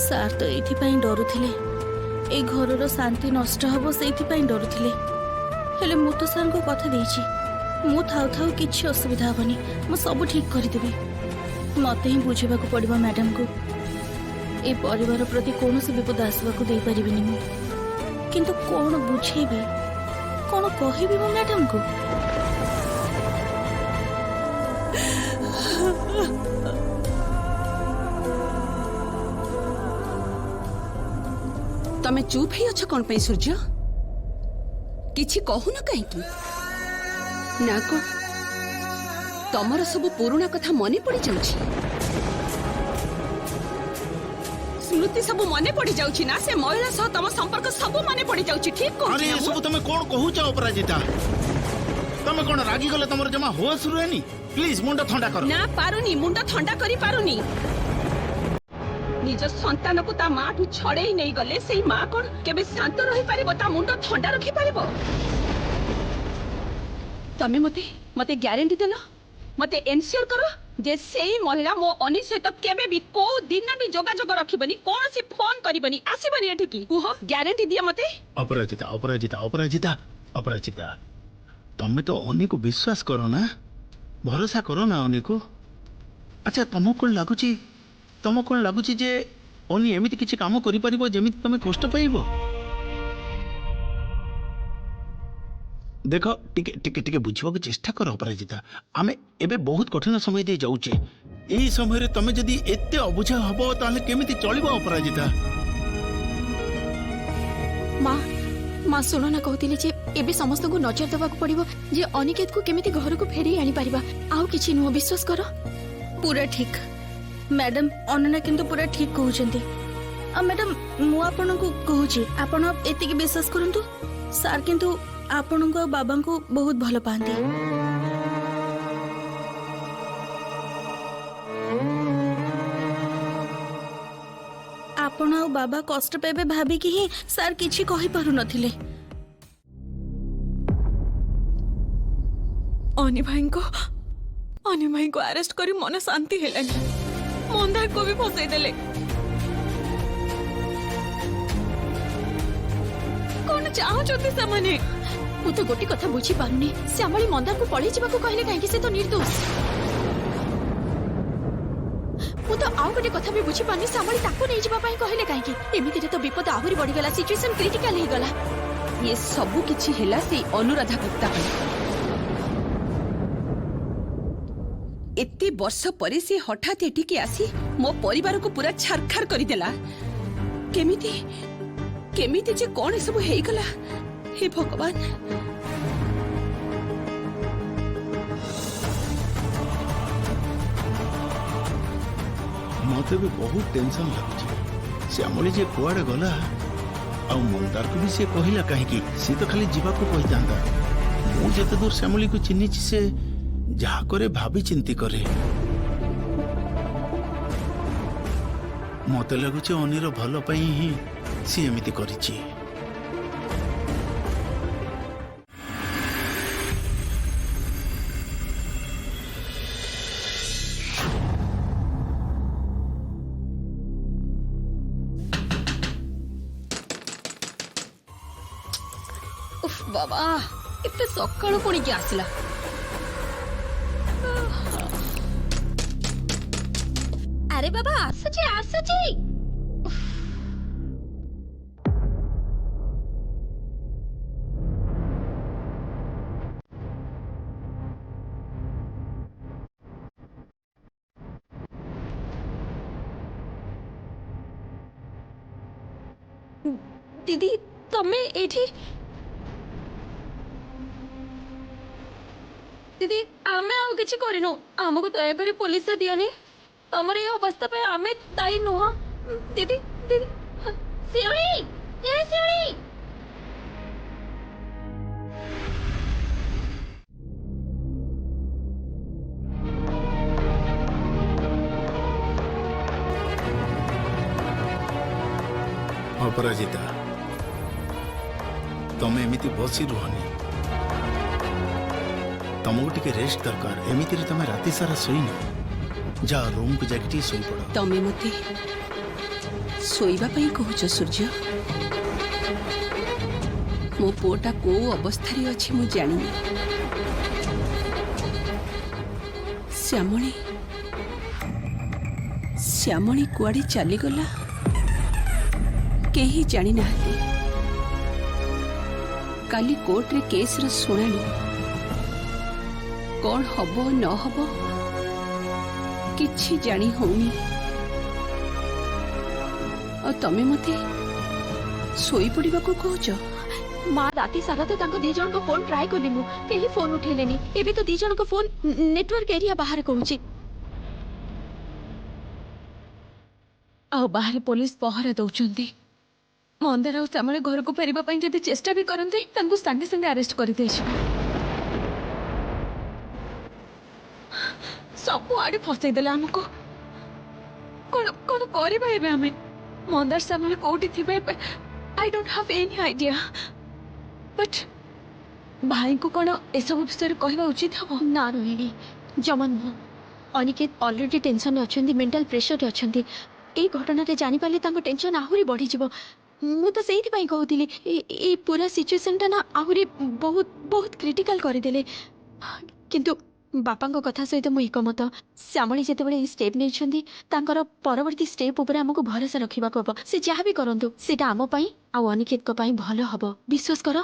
Sir ତ ଏଇଥିପାଇଁ ଡରୁଥିଲେ, ଏ ଘରର ଶାନ୍ତି ନଷ୍ଟ ହବ ସେଇଥିପାଇଁ ଡରୁଥିଲେ। ହେଲେ ମୁଁ ତ ସାର୍ଙ୍କୁ କଥା ଦେଇଛି, ମୁଁ ଥାଉ ଥାଉ କିଛି ଅସୁବିଧା ହବନି, ମୁଁ ସବୁ ଠିକ୍ କରିଦେବି। ମତେ ହିଁ ବୁଝିବାକୁ ପଡ଼ିବ ମ୍ୟାଡାମକୁ। ଏ ପରିବାର ପ୍ରତି କୌଣସି ବିପଦ ଆସିବାକୁ ଦେଇପାରିବିନି ମୁଁ। କିନ୍ତୁ କଣ ବୁଝେଇବି, କଣ କହିବି ମୁଁ ମ୍ୟାଡାମକୁ? तमे चुप ही अच्छ कौन पे सूर्य किछि कहू न कहीं ना कौन तमर सब पुराना कथा मने पड़ी जाउछि, स्मृति सब मने पड़ी जाउछि ना, से महिला सह तम संपर्क सब मने पड़ी जाउछि। ठीक कहू अरे ये सब तमे कोन कहूछ अपराजिता? तमे कोन रागी गले तमर जमा होश रुएनी? प्लीज मुंड ठंडा करो ना। पारुनी मुंड ठंडा करी पारुनी। निज संतान को ता माँ ठू छड़े नहीं गले से माँ कौन केबे शांत रही पारिबो, ता मुंड ठंडा रखी पारिबो? तमे मते मते ग्यारंटी देलो, मते एनश्योर करो जे सेही महिला मो अनी सहित केबे भी को दिन भी जोगाजोग रखिबनी, कोनसी फोन करिबनी, आसीबनी एठिकी। कुह ग्यारंटी दिया मते। अपराजिता अपराजिता अपराजिता अपराजिता तमे तो अनी को विश्वास करो ना, भरोसा करो ना अनी को। अच्छा तुमको कौन लगुच जे अनी एमती किसी काम करि परिबो जेमिति तमे कष्ट पाइबो? देखो टिके टिके टिके बुझिबा को चेष्टा करो अपराजिता। आमे एबे बहुत कठिन समय दे जाउचे। एई समय रे तमे जदी एते अबुझा हबो ताले केमिति चलिबो अपराजिता? माँ सुनो ना, कहती जे एबे समस्त को नजर देवाक पड़िबो जे अनिकेत को केमिति घर को फेरी आनी परिबा, आउ किछि नुह। विश्वास करो पूरा ठीक मैडम, अनन्या किंतु पूरा ठीक कहउचंती। आ मैडम मु आपनको कहूची, आपण एतिकी विश्वास करंतु। सार किंतु आपनको बाबा को बहुत भल पाती। आपण आ बाबा कष्ट पाइबे भाबिकी ही सार किछि कहि पारु नथिले। अनी भाई को अरेस्ट करी मन शांति हेलानी, मंदार को भी फसई देले। कौन चाहते से माने? मु तो गोटी कथा बुझी पारुनी, श्यामली मंदार को पळेई जीवा को कहले काहे कि से तो निर्दोष। मु तो आउ गोटे कथा भी बुझी पानी, श्यामली ताको नै जीवा पई कहले काहे कि? एमिति रे तो विपद आहुरी बढ़ी गला, सिचुएशन क्रिटिकल हे गला। ये सब किछि हेला से अनुराधा गुप्ता है। एते वर्ष परे से हठात एटिके आसी मो परिवार को पूरा छारखार कर देला। केमिति केमिति जे कोन सब हेई गला, हे भगवान। मते भी बहुत टेंशन लगुची। श्यामली जे कुआडे गला आ मंदार को भी से कहिला काहे कि से तो खाली जीवा को कहि जांदा। मु जते दूर श्यामली को चिन्हिछि से जहा करे भाभी चिंती करे। मते लगुचे अनिर भल पई ही सी एमिति करिछि। उफ बाबा, एते सकाळ कोणी की आसिला। अरे बाबा आसुची। दीदी तमे एठी? दीदी आमे आउ किछि करिनो, हमको दयाकरी पुलिस दियानी। हमारे ये अवस्था पे हमें दाई नुह। दीदी दीदी सिउड़ी, ए सिउड़ी। अपराजिता तमे एमिति बसी रुहनी, तुमको टिके रेस्ट दरकार। एमिति रे तमे राति सारा सोईन, जा रूम को जाके सोई पड़ो। तमे मते ଶୋଇବା ପାଇଁ କହୁଛ ସୂର୍ଯ୍ୟ? ମୋ ପୁଅଟା କୋଉ ଅବସ୍ଥାରେ ଅଛି ମୁଁ ଜାଣିନି। ଶ୍ୟାମଳୀ ଶ୍ୟାମଳୀ କୁଆଡ଼େ ଚାଲିଗଲା କେହି ଜାଣିନାହାନ୍ତି। କାଲି କୋର୍ଟରେ କେସ୍ର ଶୁଣାଣି, କ'ଣ ହବ ନ ହବ କିଛି ଜାଣି ହଉନି। ଆଉ ତମେ ମତେ ଶୋଇପଡ଼ିବାକୁ କହୁଛ? ମା ରାତି ସାରା ତ ତାଙ୍କ ଦି ଜଣଙ୍କ ଫୋନ୍ ଟ୍ରାଏ କଲି ମୁଁ, କେହି ଫୋନ୍ ଉଠେଇଲେନି। ଏବେ ତ ଦି ଜଣଙ୍କ ଫୋନ୍ ନେଟୱାର୍କ ଏରିଆ ବାହାରେ କହୁଛି। ଆଉ ବାହାରେ ପୋଲିସ ପହରା ଦଉଛନ୍ତି। ମନ୍ଦାର ଆଉ ଶ୍ୟାମଳୀ ଘରକୁ ଫେରିବା ପାଇଁ ଯଦି ଚେଷ୍ଟା ବି କରନ୍ତି ତାଙ୍କୁ ସାଙ୍ଗେ ସାଙ୍ଗେ ଆରେଷ୍ଟ କରିଦିଆଯିବ। ସବୁଆଡେ ଫସେଇ ଦେଲେ ଆମକୁ। କଣ କଣ କରିବା ଏବେ ଆମେ? ମନ୍ଦାର ଶ୍ୟାମଳୀ କୋଉଠି ଥିବେ ଏବେ? I don't have any idea. But ଭାଇଙ୍କୁ କଣ ଏସବୁ ବିଷୟରେ କହିବା ଉଚିତ ହବ? ନା ରୋହିଣୀ, ଜମା ନୁହଁ। ଅନିକେତ ଅଲରେଡି ଟେନସନରେ ଅଛନ୍ତି, ମେଣ୍ଟାଲ ପ୍ରେସରରେ ଅଛନ୍ତି। ଏଇ ଘଟଣାରେ ଜାଣିପାରିଲେ ତାଙ୍କ ଟେନସନ ଆହୁରି ବଢିଯିବ। ମୁଁ ତ ସେଇଥିପାଇଁ କହୁଥିଲି ଏଇ ପୁରା ସିଚୁଏସନଟା ନା ଆହୁରି ବହୁତ ବହୁତ କ୍ରିଟିକାଲ କରିଦେଲେ। କିନ୍ତୁ ବାପାଙ୍କ କଥା ସହିତ ମୁଁ ଏକମତ। ଶ୍ୟାମଳୀ ଯେତେବେଳେ ଏଇ ଷ୍ଟେପ୍ ନେଇଛନ୍ତି ତାଙ୍କର ପରବର୍ତ୍ତୀ ଷ୍ଟେପ୍ ଉପରେ ଆମକୁ ଭରସା ରଖିବାକୁ ହବ। ସେ ଯାହା ବି କରନ୍ତୁ ସେଇଟା ଆମ ପାଇଁ ଆଉ ଅନିକେତଙ୍କ ପାଇଁ ଭଲ ହବ। ବିଶ୍ୱାସ କର,